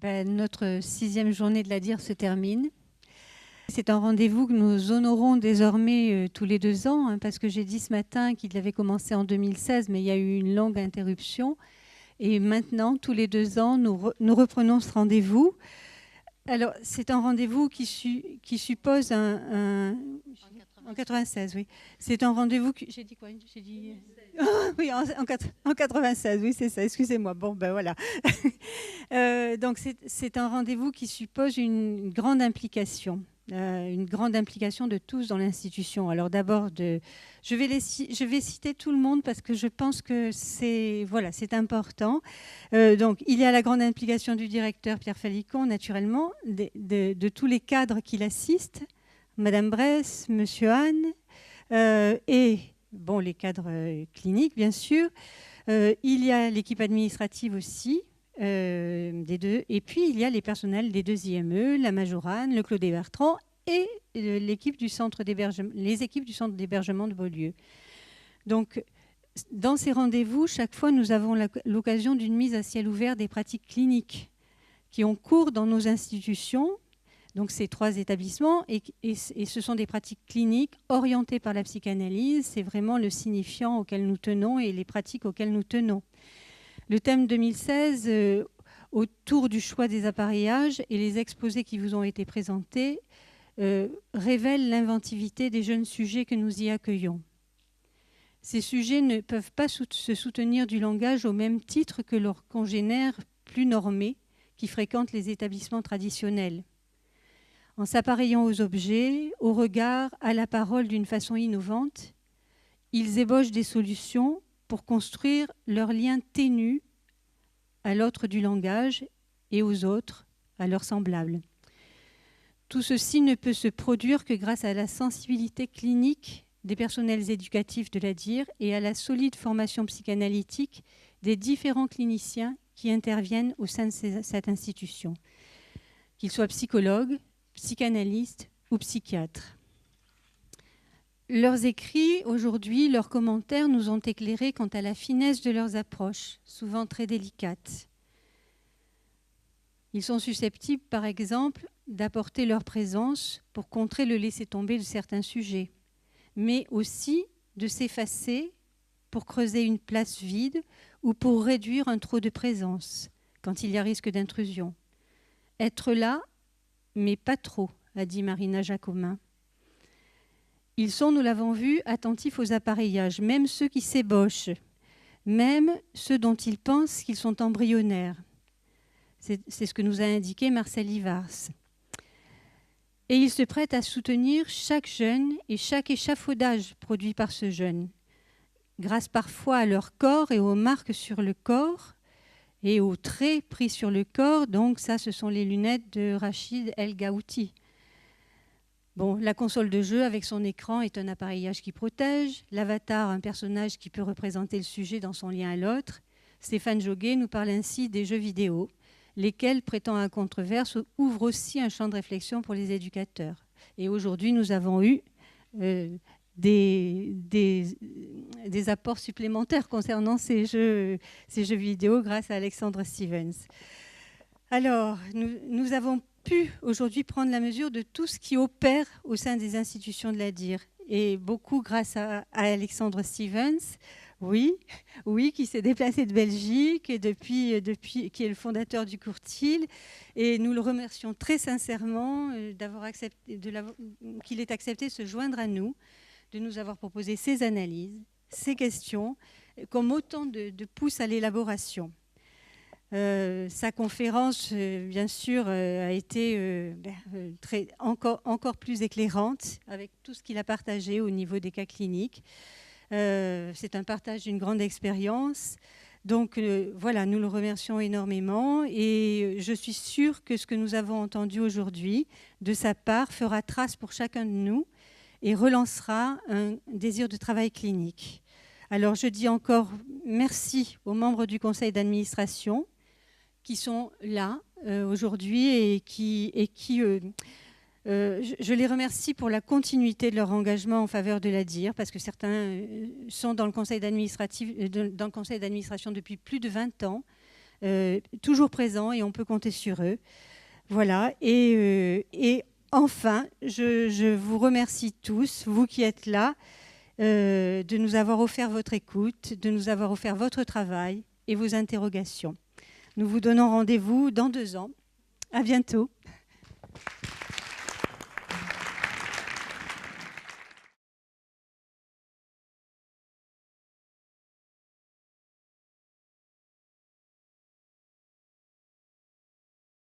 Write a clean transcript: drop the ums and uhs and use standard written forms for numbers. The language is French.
Notre 6e journée de la DIR se termine. C'est un rendez-vous que nous honorons désormais tous les 2 ans, hein, parce que j'ai dit ce matin qu'il avait commencé en 2016, mais il y a eu une longue interruption. Et maintenant, tous les 2 ans, nous reprenons ce rendez-vous. Alors, c'est un rendez-vous qui suppose en 96, oui. C'est un rendez-vous... J'ai dit quoi? J'ai dit... oui, en 96, oui, c'est ça. Excusez-moi. Bon, ben voilà. Donc, c'est un rendez-vous qui suppose une grande implication de tous dans l'institution. Alors d'abord, je vais citer tout le monde parce que je pense que c'est important. Donc il y a la grande implication du directeur Pierre Falicon, naturellement, de tous les cadres qui l'assistent, Madame Bresse, Monsieur Hahn, et bon, les cadres cliniques, bien sûr. Il y a l'équipe administrative aussi. Des deux. Et puis, il y a les personnels des 2 IME, la Majorane, le Claude Bertrand et les équipes du centre d'hébergement de Beaulieu. Donc, dans ces rendez-vous, chaque fois, nous avons l'occasion d'une mise à ciel ouvert des pratiques cliniques qui ont cours dans nos institutions. Donc, ces 3 établissements, et ce sont des pratiques cliniques orientées par la psychanalyse. C'est vraiment le signifiant auquel nous tenons et les pratiques auxquelles nous tenons. Le thème 2016, autour du choix des appareillages et les exposés qui vous ont été présentés, révèle l'inventivité des jeunes sujets que nous y accueillons. Ces sujets ne peuvent pas se soutenir du langage au même titre que leurs congénères plus normés qui fréquentent les établissements traditionnels. En s'appareillant aux objets, au regard, à la parole d'une façon innovante, ils ébauchent des solutions pour construire leur lien ténu à l'autre du langage et aux autres, à leurs semblables. Tout ceci ne peut se produire que grâce à la sensibilité clinique des personnels éducatifs de la DIR et à la solide formation psychanalytique des différents cliniciens qui interviennent au sein de cette institution, qu'ils soient psychologues, psychanalystes ou psychiatres. Leurs écrits, aujourd'hui, leurs commentaires nous ont éclairés quant à la finesse de leurs approches, souvent très délicates. Ils sont susceptibles, par exemple, d'apporter leur présence pour contrer le laisser-tomber de certains sujets, mais aussi de s'effacer pour creuser une place vide ou pour réduire un trop de présence, quand il y a risque d'intrusion. Être là, mais pas trop, a dit Marina Jacomin. Ils sont, nous l'avons vu, attentifs aux appareillages, même ceux qui s'ébauchent, même ceux dont ils pensent qu'ils sont embryonnaires. C'est ce que nous a indiqué Marcel Ivars. Et ils se prêtent à soutenir chaque jeune et chaque échafaudage produit par ce jeune, grâce parfois à leur corps et aux marques sur le corps et aux traits pris sur le corps. Donc ça, ce sont les lunettes de Rachid El Gaouti. Bon, la console de jeu avec son écran est un appareillage qui protège. L'avatar, un personnage qui peut représenter le sujet dans son lien à l'autre. Stéphane Joguet nous parle ainsi des jeux vidéo, lesquels, prêtant à controverse, ouvrent aussi un champ de réflexion pour les éducateurs. Et aujourd'hui, nous avons eu des apports supplémentaires concernant ces jeux vidéo grâce à Alexandre Stevens. Alors, nous avons pu aujourd'hui prendre la mesure de tout ce qui opère au sein des institutions de la DIR. Et beaucoup grâce à Alexandre Stevens, oui, qui s'est déplacé de Belgique et depuis qui est le fondateur du Courtil. Et nous le remercions très sincèrement qu'il ait accepté de se joindre à nous, de nous avoir proposé ses analyses, ses questions, comme autant de pouces à l'élaboration. Sa conférence, bien sûr, a été encore plus éclairante avec tout ce qu'il a partagé au niveau des cas cliniques. C'est un partage d'une grande expérience. Donc voilà, nous le remercions énormément et je suis sûre que ce que nous avons entendu aujourd'hui de sa part fera trace pour chacun de nous et relancera un désir de travail clinique. Alors je dis encore merci aux membres du conseil d'administration qui sont là aujourd'hui et qui je les remercie pour la continuité de leur engagement en faveur de la DIR, parce que certains sont dans le conseil d'administration depuis plus de 20 ans. toujours présents et on peut compter sur eux. Voilà. Et enfin, je vous remercie tous, vous qui êtes là, de nous avoir offert votre écoute, de nous avoir offert votre travail et vos interrogations. Nous vous donnons rendez-vous dans 2 ans. À bientôt.